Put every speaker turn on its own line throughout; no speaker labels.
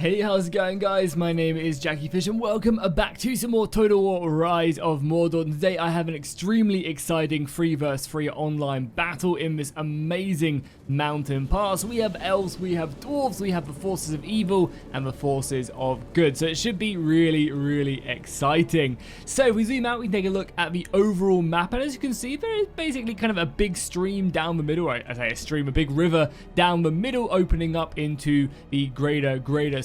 Hey, how's it going, guys? My name is Jackie Fish and welcome back to some more Total War Rise of Mordor. And today I have an extremely exciting 3 vs 3 online battle in this amazing mountain pass. We have elves, we have dwarves, we have the forces of evil and the forces of good. So it should be really exciting. So if we zoom out, we take a look at the overall map, and as you can see, there is basically kind of a big stream down the middle. I say a stream, a big river down the middle, opening up into the greater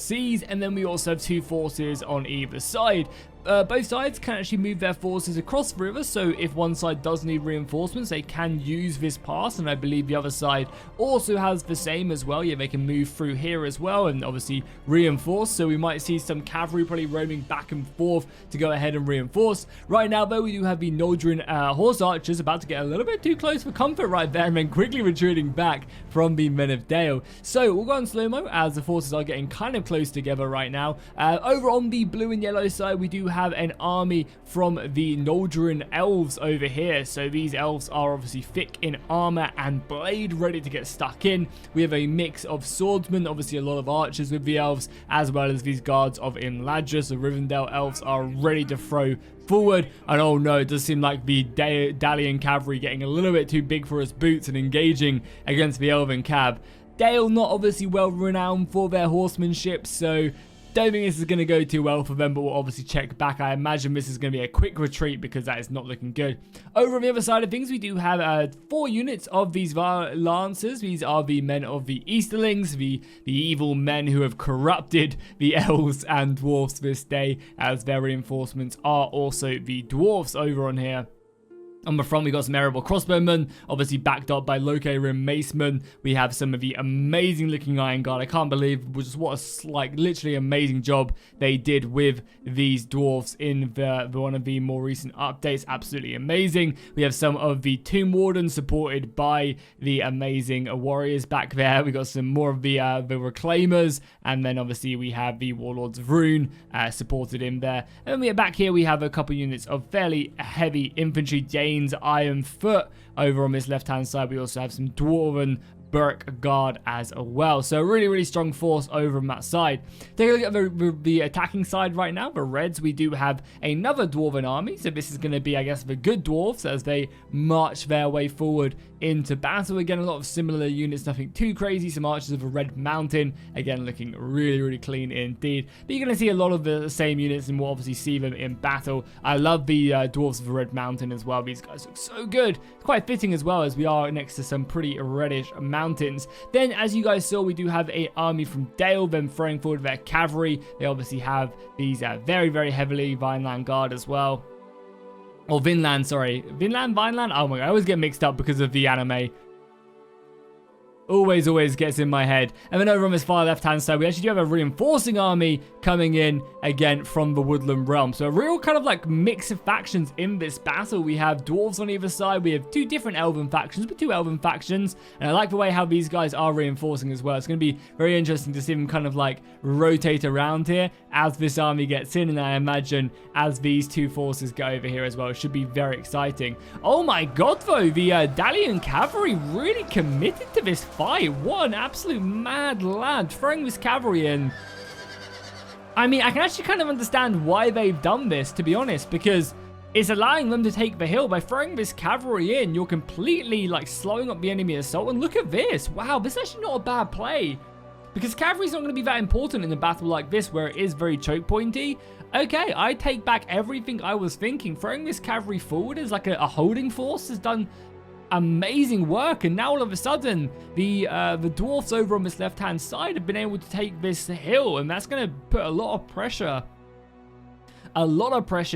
seas, and then we also have 2 forces on either side. Both sides can actually move their forces across the river, so if one side does need reinforcements, they can use this pass, and I believe the other side also has the same as well. Yeah, they can move through here as well and obviously reinforce, so we might see some cavalry probably roaming back and forth to go ahead and reinforce. Right now, though, we do have the Nordrin horse archers about to get a little bit too close for comfort right there, and then quickly retreating back from the Men of Dale. So we'll go on slow-mo as the forces are getting kind of close together right now. Over on the blue and yellow side, we do have an army from the Nordrin elves over here. So these elves are obviously thick in armor and blade, ready to get stuck in. We have a mix of swordsmen, obviously a lot of archers with the elves, as well as these guards of Imladra. So Rivendell elves are ready to throw forward, and oh no, it does seem like the Dalian cavalry getting a little bit too big for his boots and engaging against the elven cab. Dale not obviously well renowned for their horsemanship, so don't think this is going to go too well for them, but we'll obviously check back. I imagine this is going to be a quick retreat because that is not looking good. Over on the other side of things, we do have 4 units of these Lancers. These are the men of the Easterlings, the evil men who have corrupted the elves and dwarves this day, as their reinforcements are also the dwarves over on here. On the front, we got some Erebor crossbowmen, obviously backed up by Loke-Rim macemen. We have some of the amazing looking Iron Guard. I can't believe just what a literally amazing job they did with these dwarves in one of the more recent updates. Absolutely amazing. We have some of the Tomb Wardens supported by the amazing warriors back there. We got some more of the Reclaimers, and then obviously we have the Warlords of Rune supported in there. And then back here we have a couple units of fairly heavy infantry. Jane's Iron Foot. Over on this left hand side we also have some Dwarven Burke Guard as well. So really strong force over on that side. Take a look at the attacking side right now. The Reds, we do have another Dwarven army. So this is going to be, I guess, the good dwarves as they march their way forward into battle. Again, a lot of similar units, nothing too crazy. Some archers of a Red Mountain, again looking really clean indeed. But you're going to see a lot of the same units, and we'll obviously see them in battle. I love the dwarves of a Red Mountain as well. These guys look so good. It's quite fitting as well, as we are next to some pretty reddish mountains. Then, as you guys saw, we do have an army from Dale, them throwing forward their cavalry. They obviously have these very heavily Vineland Guard as well. Or Vinland, sorry. Vineland? Oh my god, I always get mixed up because of the anime. Always gets in my head. And then over on this far left-hand side, we actually do have a reinforcing army coming in, again, from the Woodland Realm. So a real kind of like mix of factions in this battle. We have dwarves on either side. We have 2 different elven factions, but 2 elven factions. And I like the way how these guys are reinforcing as well. It's going to be very interesting to see them kind of like rotate around here as this army gets in. And I imagine as these 2 forces go over here as well, it should be very exciting. Oh my god, though, the Dalian cavalry really committed to this fight. What an absolute mad lad throwing this cavalry in. I mean, I can actually kind of understand why they've done this, to be honest, because it's allowing them to take the hill. By throwing this cavalry in, you're completely like slowing up the enemy assault. And look at this. Wow, this is actually not a bad play, because cavalry's not going to be that important in a battle like this where it is very choke pointy. Okay, I take back everything I was thinking. Throwing this cavalry forward as like a holding force has done amazing work, and now all of a sudden the dwarfs over on this left hand side have been able to take this hill, and that's going to put a lot of pressure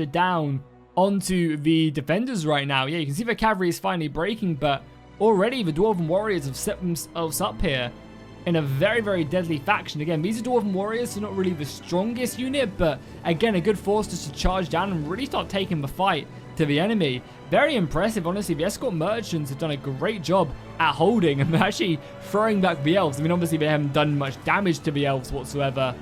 down onto the defenders right now. Yeah, you can see the cavalry is finally breaking, but already the Dwarven warriors have set themselves up here in a very deadly faction. Again, these are Dwarven warriors, so not really the strongest unit, but again, a good force just to charge down and really start taking the fight to the enemy. Very impressive, honestly. The escort merchants have done a great job at holding and actually throwing back the elves. I mean, obviously they haven't done much damage to the elves whatsoever,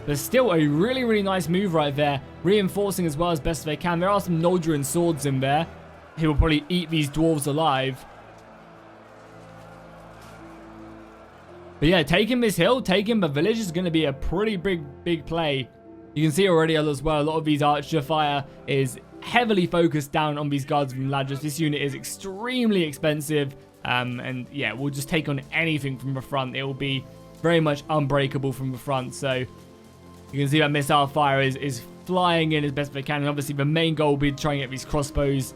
but still a really nice move right there, reinforcing as well as best they can. There are some Nordrin swords in there who will probably eat these dwarves alive. But yeah, taking this hill, taking the village is going to be a pretty big play. You can see already as well, a lot of these archer fire is heavily focused down on these guards from Ladras. This unit is extremely expensive. And yeah, we'll just take on anything from the front. It will be very much unbreakable from the front. So you can see that missile fire is flying in as best they can. And obviously the main goal will be to try and get these crossbows.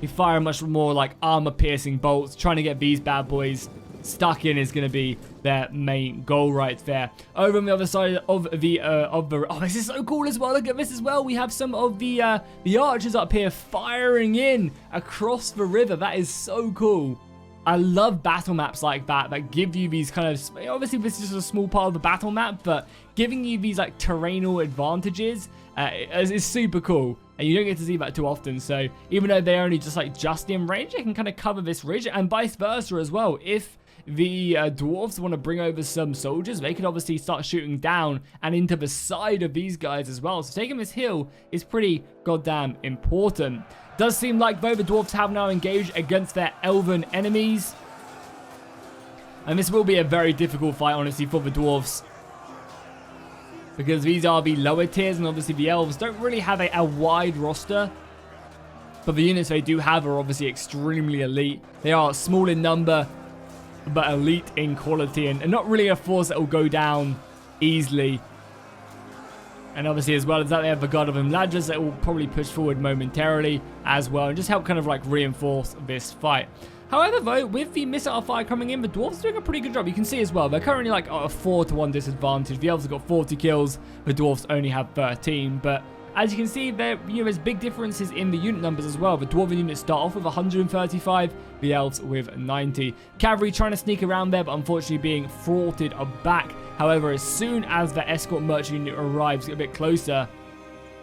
We fire much more like armor-piercing bolts. Trying to get these bad boys stuck in is going to be their main goal right there. Over on the other side of the oh, this is so cool as well. Look at this as well. We have some of the archers up here firing in across the river. That is so cool. I love battle maps like that give you these kind of, obviously this is just a small part of the battle map, but giving you these like terrainal advantages is super cool. And you don't get to see that too often. So even though they're only just in range, they can kind of cover this ridge, and vice versa as well. If the dwarves want to bring over some soldiers, they could obviously start shooting down and into the side of these guys as well. So taking this hill is pretty goddamn important. Does seem like though the dwarves have now engaged against their elven enemies. And this will be a very difficult fight, honestly, for the dwarves. Because these are the lower tiers, and obviously the elves don't really have a wide roster. But the units they do have are obviously extremely elite. They are small in number, but elite in quality, and not really a force that will go down easily. And obviously as well as that, they have the God of Ladras that will probably push forward momentarily as well, and just help kind of like reinforce this fight. However though, with the missile fire coming in, the dwarves are doing a pretty good job. You can see as well, they're currently like a 4-to-1 disadvantage. The elves have got 40 kills, the dwarves only have 13, but as you can see, there's big differences in the unit numbers as well. The dwarven units start off with 135, the elves with 90. Cavalry trying to sneak around there, but unfortunately being thwarted back. However, as soon as the escort merchant unit arrives a bit closer,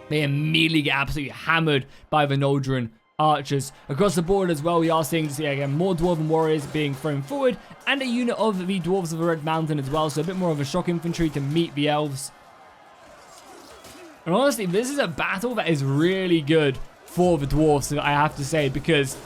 they immediately get absolutely hammered by the Noldrin archers. Across the board as well, we are seeing again more dwarven warriors being thrown forward, and a unit of the dwarves of the Red Mountain as well, so a bit more of a shock infantry to meet the elves. And honestly, this is a battle that is really good for the dwarves, I have to say, because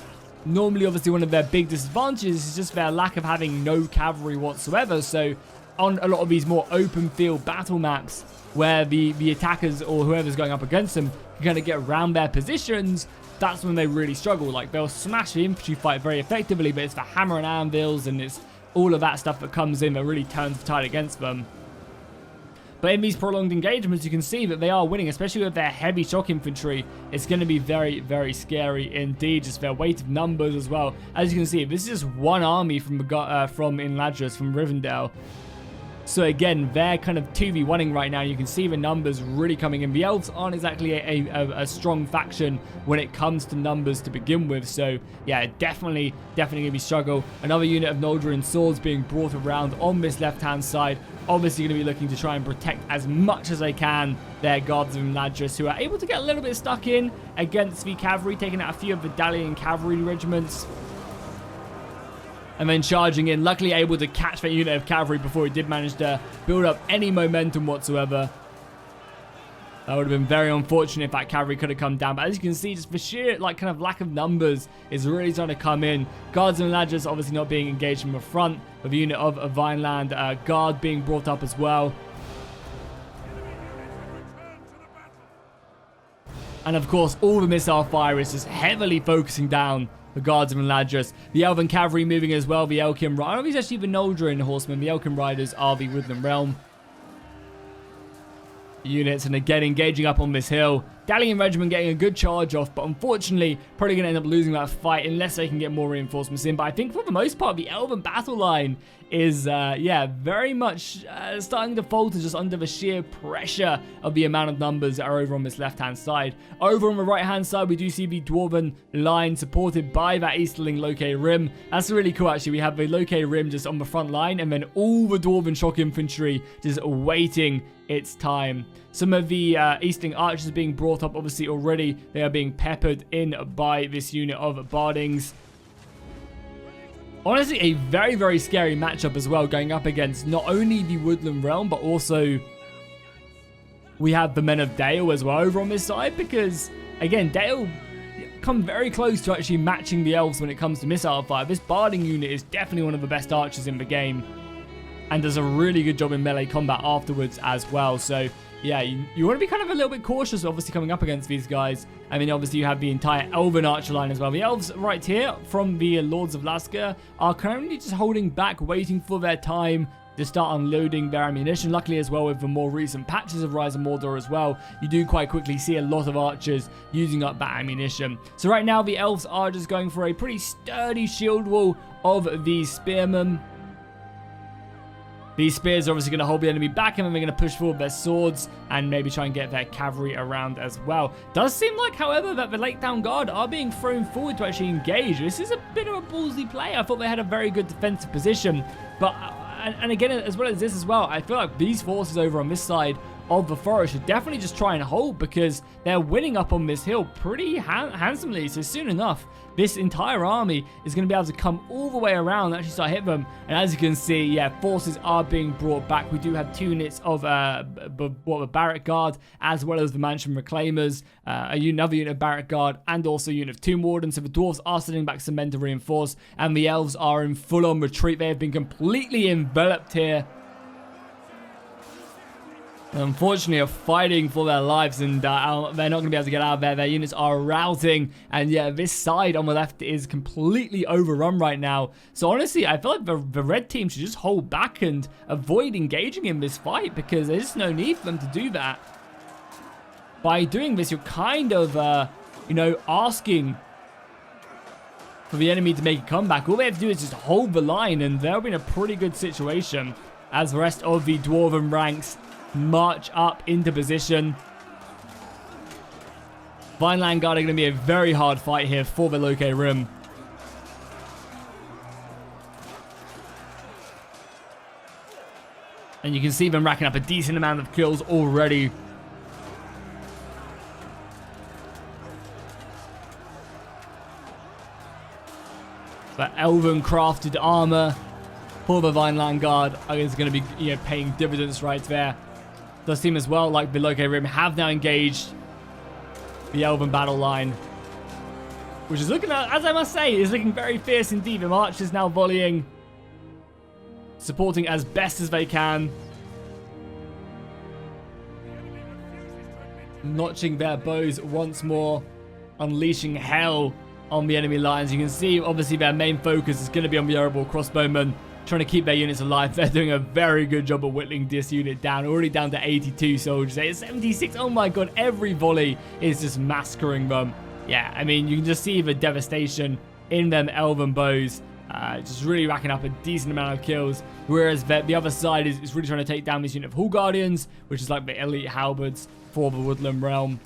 normally obviously one of their big disadvantages is just their lack of having no cavalry whatsoever. So on a lot of these more open field battle maps where the attackers or whoever's going up against them can kind of get around their positions, that's when they really struggle. Like, they'll smash the infantry fight very effectively, but it's the hammer and anvils and it's all of that stuff that comes in that really turns the tide against them. But in these prolonged engagements, you can see that they are winning, especially with their heavy shock infantry. It's going to be very, very scary indeed, just their weight of numbers as well. As you can see, this is just one army from Ladras, from Rivendell. So again, they're kind of 2v1ing right now. You can see the numbers really coming in. The elves aren't exactly a strong faction when it comes to numbers to begin with. So yeah, definitely going to be struggle. Another unit of Noldrin swords being brought around on this left-hand side. Obviously going to be looking to try and protect as much as they can their guards of Ladras, who are able to get a little bit stuck in against the cavalry, taking out a few of the Dalian cavalry regiments. And then charging in, luckily able to catch that unit of cavalry before it did manage to build up any momentum whatsoever. That would have been very unfortunate if that cavalry could have come down. But as you can see, just the sheer kind of lack of numbers is really trying to come in. Guards and Ladras obviously not being engaged from the front, with the unit of a Vineland guard being brought up as well. And of course, all the missile fire is just heavily focusing down the guards of Ladras. The Elven cavalry moving as well. The Elkin Riders. I don't know if it's actually the Noldrin horsemen. The Elkin Riders are the Woodland Realm units, and again engaging up on this hill. Dalian regiment getting a good charge off, but unfortunately probably going to end up losing that fight unless they can get more reinforcements in. But I think for the most part, the Elven battle line is yeah, very much starting to falter just under the sheer pressure of the amount of numbers that are over on this left hand side. Over on the right hand side, we do see the Dwarven line supported by that Easterling Loke Rim. That's really cool actually. We have the Loke Rim just on the front line, and then all the Dwarven shock infantry just waiting its time. Some of the Eastling archers being brought up obviously already. They are being peppered in by this unit of Bardings. Honestly, a very, very scary matchup as well, going up against not only the Woodland Realm, but also we have the Men of Dale as well over on this side, because, again, Dale come very close to actually matching the elves when it comes to missile fire. This Barding unit is definitely one of the best archers in the game. and does a really good job in melee combat afterwards as well. So yeah, you want to be kind of a little bit cautious, obviously, coming up against these guys. I mean, obviously, you have the entire Elven Archer line as well. The elves right here from the Lords of Lasker are currently just holding back, waiting for their time to start unloading their ammunition. Luckily as well, with the more recent patches of Rise of Mordor as well, you do quite quickly see a lot of archers using up that ammunition. So right now, the elves are just going for a pretty sturdy shield wall of these spearmen. These spears are obviously going to hold the enemy back, and then they're going to push forward their swords and maybe try and get their cavalry around as well. Does seem like, however, that the Lake Town Guard are being thrown forward to actually engage. This is a bit of a ballsy play. I thought they had a very good defensive position, but and again, as well as this as well, I feel like these forces over on this side of the forest should definitely just try and hold, because they're winning up on this hill pretty handsomely. So soon enough, this entire army is going to be able to come all the way around and actually start hitting them. And as you can see, yeah, forces are being brought back. We do have 2 units of the Barrack Guard, as well as the Mansion Reclaimers, another unit of Barrack Guard, and also a unit of Tomb Wardens. So the Dwarves are sending back some men to reinforce, and the Elves are in full-on retreat. They have been completely enveloped here. Unfortunately, are fighting for their lives, and they're not going to be able to get out of there. Their units are routing, and yeah, this side on the left is completely overrun right now. So honestly, I feel like the red team should just hold back and avoid engaging in this fight, because there's just no need for them to do that. By doing this, you're kind of, you know, asking for the enemy to make a comeback. All they have to do is just hold the line, and they'll be in a pretty good situation as the rest of the Dwarven ranks march up into position. Vineland Guard are going to be a very hard fight here for the Loke Rim. And you can see them racking up a decent amount of kills already. But Elven crafted armor for the Vineland Guard is going to be, you know, paying dividends right there. Does seem as well like the Loke Rim have now engaged the Elven battle line, which is looking, as I must say, is looking very fierce indeed. The archers now volleying, supporting as best as they can, notching their bows once more, unleashing hell on the enemy lines. You can see, obviously, their main focus is going to be on the Erebor crossbowmen, trying to keep their units alive. They're doing a very good job of whittling this unit down, already down to 82 soldiers. It's 76. Oh my god, every volley is just massacring them. Yeah, I mean, you can just see the devastation in them Elven bows, just really racking up a decent amount of kills, whereas the other side is really trying to take down this unit of Hall Guardians, which is like the elite halberds for the Woodland Realm,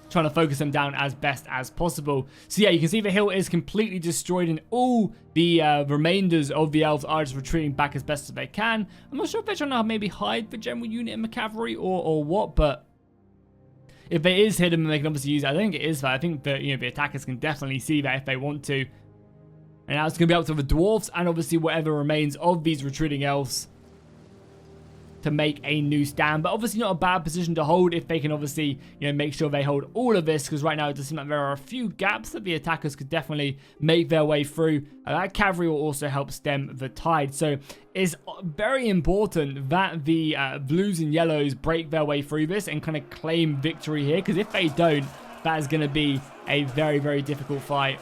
trying to focus them down as best as possible. So yeah, you can see the hill is completely destroyed, and all the remainders of the elves are just retreating back as best as they can. I'm not sure if they're trying to maybe hide the general unit in the cavalry or what, but if it is hidden, they can obviously use it. I think it is that. I think that, you know, the attackers can definitely see that if they want to. And now it's going to be up to the dwarves and obviously whatever remains of these retreating elves to make a new stand. But obviously not a bad position to hold if they can obviously, you know, make sure they hold all of this, because right now it does seem like there are a few gaps that the attackers could definitely make their way through. That cavalry will also help stem the tide. So it's very important that the blues and yellows break their way through this and kind of claim victory here, because if they don't, that is going to be a very, very difficult fight.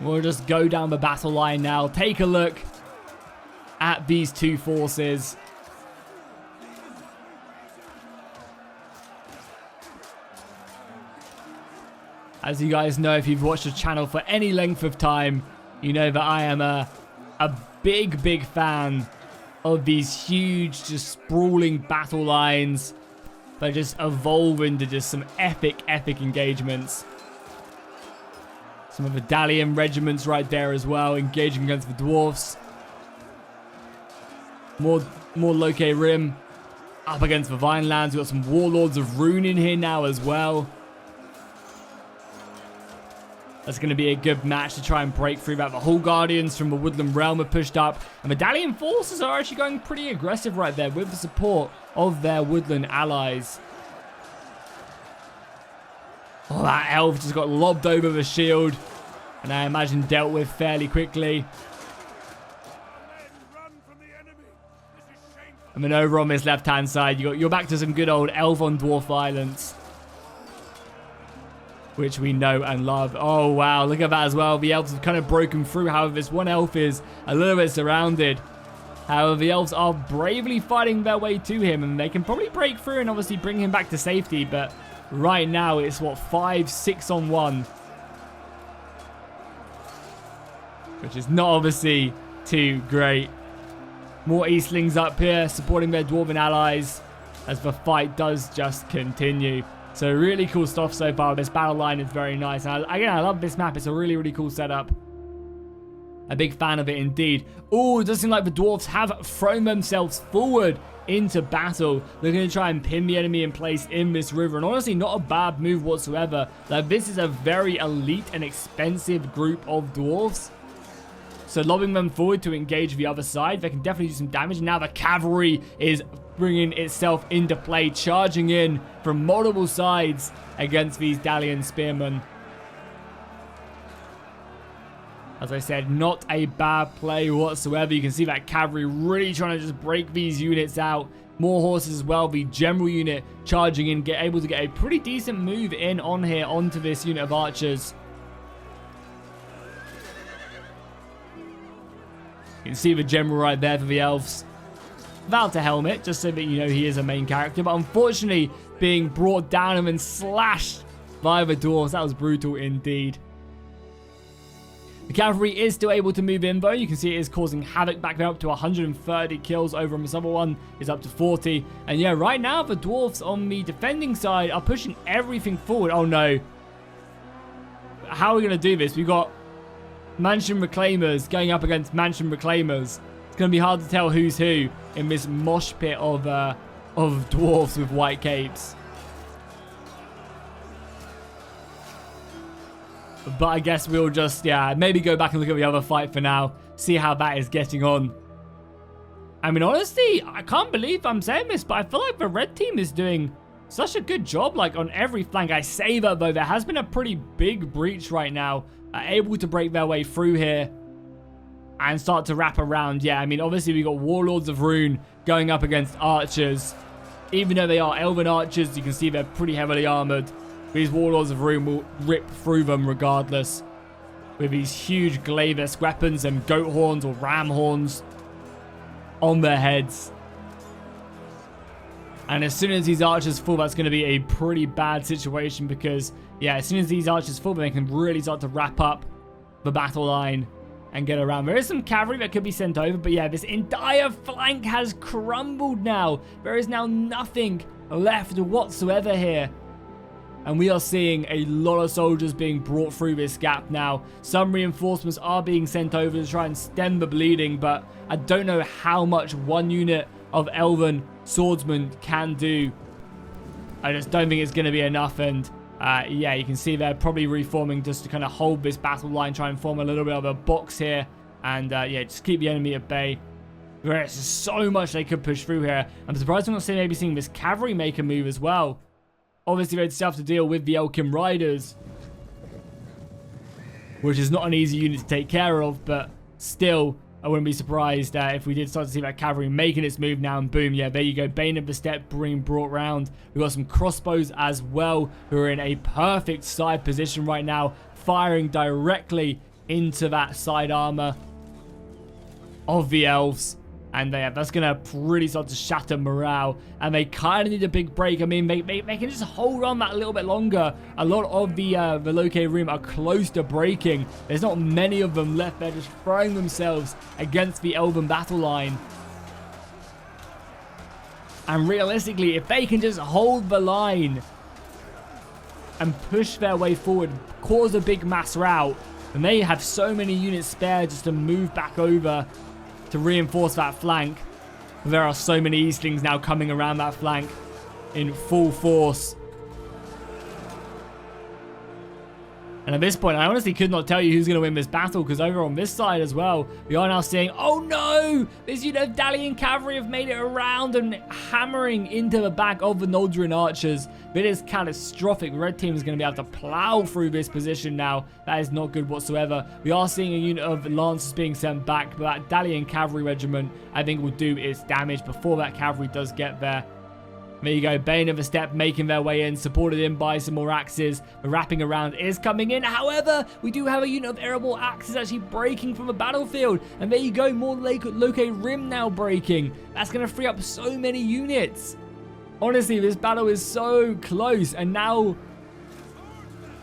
We'll just go down the battle line now. Take a look at these two forces. As you guys know, if you've watched the channel for any length of time, you know that I am a big, big fan of these huge, just sprawling battle lines that just evolve into just some epic, epic engagements. Some of the Dalian regiments right there as well, engaging against the dwarfs. More Loke Rim up against the Vinelands. We've got some Warlords of Rune in here now as well. That's going to be a good match to try and break through that. The Hall Guardians from the Woodland Realm are pushed up, and the Dalian forces are actually going pretty aggressive right there with the support of their Woodland allies. Oh, that elf just got lobbed over the shield. And I imagine dealt with fairly quickly. And then over on this left-hand side, you're back to some good old elf on dwarf violence. Which we know and love. Oh, wow. Look at that as well. The elves have kind of broken through. However, this one elf is a little bit surrounded. However, the elves are bravely fighting their way to him. And they can probably break through and obviously bring him back to safety. But right now, it's what, 5-6 on 1. Which is not obviously too great. More Eastlings up here supporting their Dwarven allies as the fight does just continue. So really cool stuff so far. This battle line is very nice. And again, I love this map. It's a really, really cool setup. A big fan of it indeed. Oh, it does seem like the Dwarves have thrown themselves forward into battle. They're going to try and pin the enemy in place in this river. And honestly, not a bad move whatsoever. Like, this is a very elite and expensive group of Dwarves. So lobbing them forward to engage the other side, they can definitely do some damage. Now the cavalry is bringing itself into play, charging in from multiple sides against these Dalian spearmen. As I said, not a bad play whatsoever. You can see that cavalry really trying to just break these units out. More horses as well. The general unit charging in, able to get a pretty decent move in on here onto this unit of archers. You can see the general right there for the elves. Without a helmet, just so that you know he is a main character. But unfortunately, being brought down and then slashed by the dwarves. That was brutal indeed. The cavalry is still able to move in though. You can see it is causing havoc back there, up to 130 kills over on this other one. Is up to 40. And yeah, right now the dwarves on the defending side are pushing everything forward. Oh no. How are we going to do this? We've got Mansion Reclaimers going up against Mansion Reclaimers. It's going to be hard to tell who's who in this mosh pit of dwarves with white capes. But I guess we'll just, yeah, maybe go back and look at the other fight for now. See how that is getting on. I mean, honestly, I can't believe I'm saying this, but I feel like the red team is doing such a good job, like, on every flank. I say that, though, there has been a pretty big breach right now. Able to break their way through here and start to wrap around. Yeah, I mean, obviously, we got Warlords of Rune going up against archers. Even though they are elven archers, you can see they're pretty heavily armored. These Warlords of Rune will rip through them regardless. With these huge glaive-esque weapons and goat horns or ram horns on their heads. And as soon as these archers fall, that's going to be a pretty bad situation because, yeah, as soon as these archers fall, they can really start to wrap up the battle line and get around. There is some cavalry that could be sent over, but yeah, this entire flank has crumbled now. There is now nothing left whatsoever here. And we are seeing a lot of soldiers being brought through this gap now. Some reinforcements are being sent over to try and stem the bleeding, but I don't know how much one unit of elven swordsmen can do. I just don't think it's going to be enough. And yeah, you can see they're probably reforming just to kind of hold this battle line, try and form a little bit of a box here. And yeah, just keep the enemy at bay. There's so much they could push through here. I'm surprised I'm not maybe seeing this cavalry make a move as well. Obviously, they'd still have to deal with the Elkin Riders, which is not an easy unit to take care of, but still, I wouldn't be surprised if we did start to see that cavalry making its move now, and boom, yeah, there you go. Bane of the Steppe being brought round. We've got some crossbows as well, who are in a perfect side position right now, firing directly into that side armor of the elves. And that's going to really start to shatter morale. And they kind of need a big break. I mean, they can just hold on that a little bit longer. A lot of the Located Room are close to breaking. There's not many of them left. They're just throwing themselves against the Elven battle line. And realistically, if they can just hold the line and push their way forward, cause a big mass rout, then they have so many units spare just to move back over to reinforce that flank. There are so many Eastlings now coming around that flank in full force. And at this point, I honestly could not tell you who's going to win this battle, because over on this side as well, we are now seeing, oh no, this unit of Dalian cavalry have made it around and hammering into the back of the Noldrin archers. That is catastrophic. Red team is going to be able to plow through this position now. That is not good whatsoever. We are seeing a unit of lancers being sent back, but that Dalian cavalry regiment, I think, will do its damage before that cavalry does get there. There you go, Bane of the Steppe making their way in, supported in by some more axes. The wrapping around is coming in. However, we do have a unit of arable axes actually breaking from the battlefield. And there you go, more Loke Rim now breaking. That's going to free up so many units. Honestly, this battle is so close. And now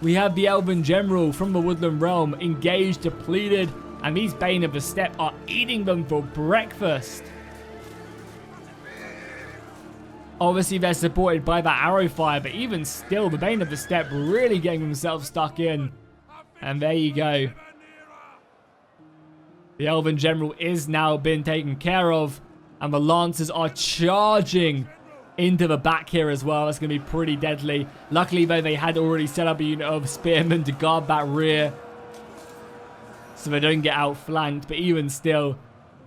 we have the Elven General from the Woodland Realm engaged, depleted. And these Bane of the Steppe are eating them for breakfast. Obviously, they're supported by that arrow fire, but even still, the Bane of the Steppe really getting themselves stuck in. And there you go. The Elven General is now been taken care of, and the Lancers are charging into the back here as well. That's going to be pretty deadly. Luckily, though, they had already set up a unit of Spearmen to guard that rear, so they don't get outflanked, but even still,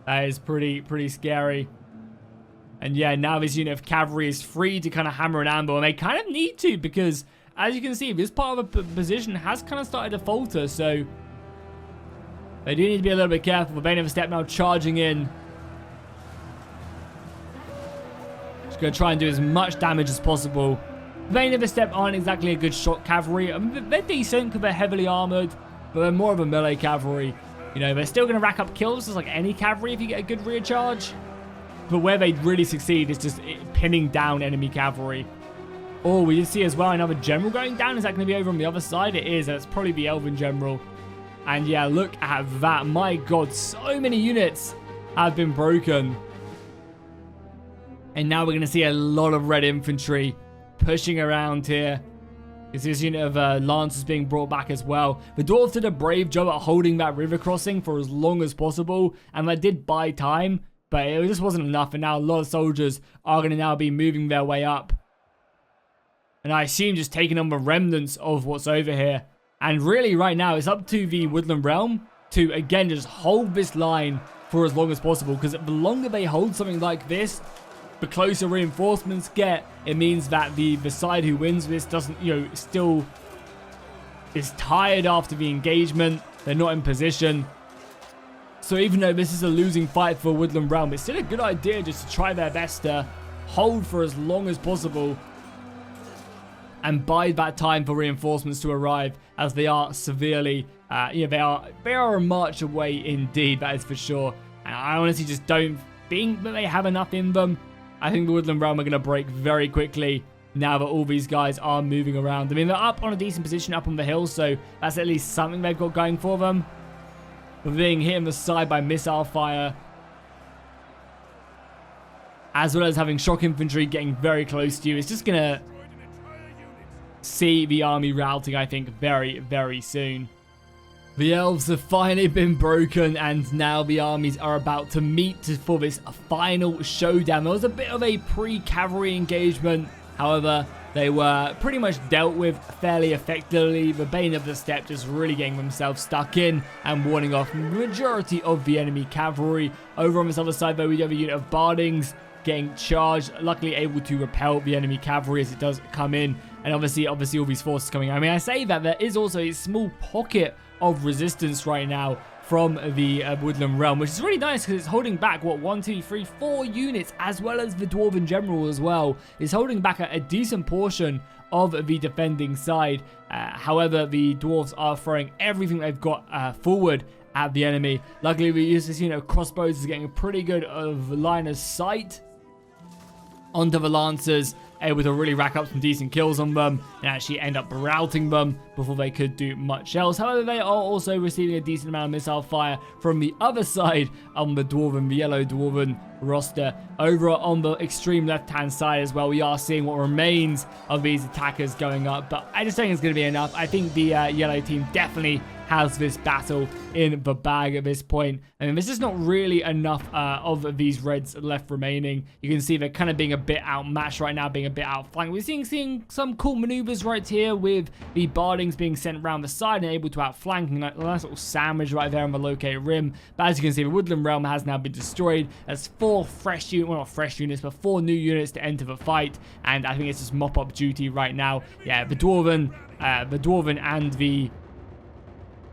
that is pretty scary. And yeah, now this unit of cavalry is free to kind of hammer an ambush, and they kind of need to, because as you can see, this part of the position has kind of started to falter, so they do need to be a little bit careful. The Bane of the Steppe now charging in. Just going to try and do as much damage as possible. The Bane of the Steppe aren't exactly a good shot cavalry. I mean, they're decent because they're heavily armored, but they're more of a melee cavalry. You know, they're still going to rack up kills just like any cavalry if you get a good rear charge. But where they really succeed is just pinning down enemy cavalry. Oh, we did see as well another general going down. Is that going to be over on the other side? It is. That's probably the Elven General. And yeah, look at that. My God, so many units have been broken. And now we're going to see a lot of red infantry pushing around here. This unit of Lancers being brought back as well. The Dwarves did a brave job at holding that river crossing for as long as possible. And that did buy time. But it just wasn't enough, and now a lot of soldiers are going to now be moving their way up. And I assume just taking on the remnants of what's over here. And really, right now, it's up to the Woodland Realm to, again, just hold this line for as long as possible. Because the longer they hold something like this, the closer reinforcements get. It means that the side who wins this doesn't, you know, still is tired after the engagement. They're not in position. So even though this is a losing fight for Woodland Realm, it's still a good idea just to try their best to hold for as long as possible and bide that time for reinforcements to arrive, as they are severely, they are a march away indeed, that is for sure. And I honestly just don't think that they have enough in them. I think the Woodland Realm are going to break very quickly now that all these guys are moving around. I mean, they're up on a decent position up on the hill, so that's at least something they've got going for them. Being hit in the side by missile fire, as well as having shock infantry getting very close to you. It's just going to see the army routing, I think, very, very soon. The elves have finally been broken, and now the armies are about to meet for this final showdown. There was a bit of a pre-cavalry engagement. However, they were pretty much dealt with fairly effectively. The Bane of the Steppe just really getting themselves stuck in and warding off the majority of the enemy cavalry. Over on this other side, though, we have a unit of Bardings getting charged, luckily able to repel the enemy cavalry as it does come in. And obviously all these forces coming out. I mean, I say that there is also a small pocket of resistance right now from the Woodland Realm, which is really nice because it's holding back, what, 1, 2, 3, 4 units, as well as the Dwarven General as well. It's holding back a decent portion of the defending side. However, the Dwarves are throwing everything they've got forward at the enemy. Luckily, we use this unit of crossbows is getting a pretty good line of sight onto the Lancers, able to really rack up some decent kills on them and actually end up routing them before they could do much else. However, they are also receiving a decent amount of missile fire from the other side on the yellow Dwarven roster. Over on the extreme left-hand side as well, we are seeing what remains of these attackers going up, but I just think it's going to be enough. I think the yellow team definitely has this battle in the bag at this point. And there's just not really enough of these reds left remaining. You can see they're kind of being a bit outmatched right now, being a bit outflanked. We're seeing some cool maneuvers right here with the bardings being sent around the side and able to outflank. And a nice little sandwich right there on the located rim. But as you can see, the Woodland Realm has now been destroyed. There's 4 fresh units, well, not fresh units, but 4 new units to enter the fight. And I think it's just mop-up duty right now. Yeah, the Dwarven and the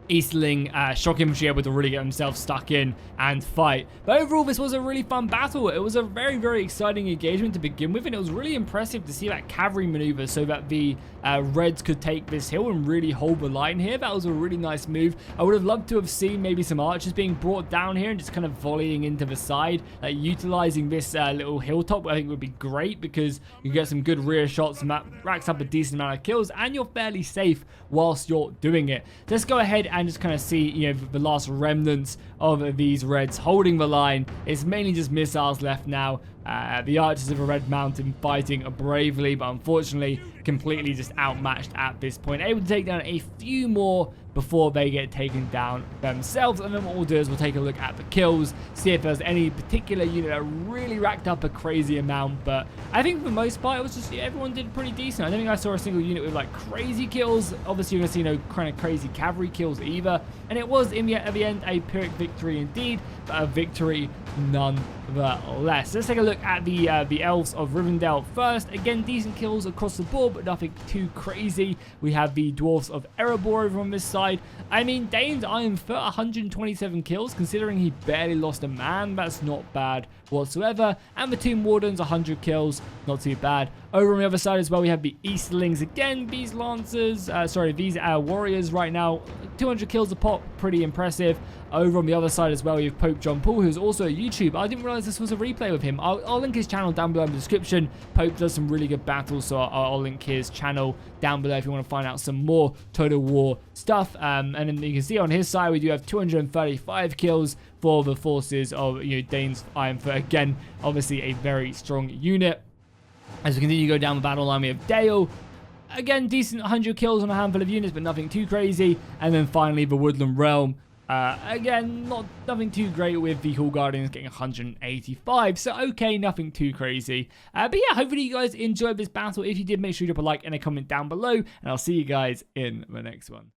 Eastling shock infantry able to really get themselves stuck in and fight. But overall, this was a really fun battle. It was a very, very exciting engagement to begin with, and it was really impressive to see that cavalry maneuver so that the Reds could take this hill and really hold the line here. That was a really nice move. I would have loved to have seen maybe some archers being brought down here and just kind of volleying into the side, like utilizing this little hilltop. I think would be great because you get some good rear shots and that racks up a decent amount of kills, and you're fairly safe whilst you're doing it. Let's go ahead and just kind of see, you know, the last remnants of these Reds holding the line. It's mainly just missiles left now. The archers of the Red Mountain fighting bravely, but unfortunately completely just outmatched at this point. Able to take down a few more before they get taken down themselves. And then what we'll do is we'll take a look at the kills, see if there's any particular unit that really racked up a crazy amount. But I think for the most part, it was just, yeah, everyone did pretty decent. I don't think I saw a single unit with like crazy kills. Obviously, you're going to see no kind of crazy cavalry kills either. And it was, at the end, a Pyrrhic victory indeed, but a victory nonetheless. Let's take a look at the elves of Rivendell first. Again, decent kills across the board, but nothing too crazy. We have the dwarves of Erebor over on this side. I mean, Dane's Iron Foot, 127 kills, considering he barely lost a man. That's not bad whatsoever. And the Tomb Wardens, 100 kills, not too bad. Over on the other side as well, we have the Eastlings again. These Lancers, these Warriors right now, 200 kills a pop, pretty impressive. Over on the other side as well, we have Pope John Paul, who's also a YouTuber. I didn't realize this was a replay with him. I'll link his channel down below in the description. Pope does some really good battles, so I'll link his channel down below if you want to find out some more Total War stuff. And then you can see on his side, we do have 235 kills for the forces of, you know, Dane's Iron Foot. Again, obviously a very strong unit. As we continue to go down the battle line, we have Dale. Again, decent 100 kills on a handful of units, but nothing too crazy. And then finally, the Woodland Realm. Again, nothing too great with the Hall Guardians getting 185. So, okay, nothing too crazy. But yeah, hopefully you guys enjoyed this battle. If you did, make sure you drop a like and a comment down below. And I'll see you guys in the next one.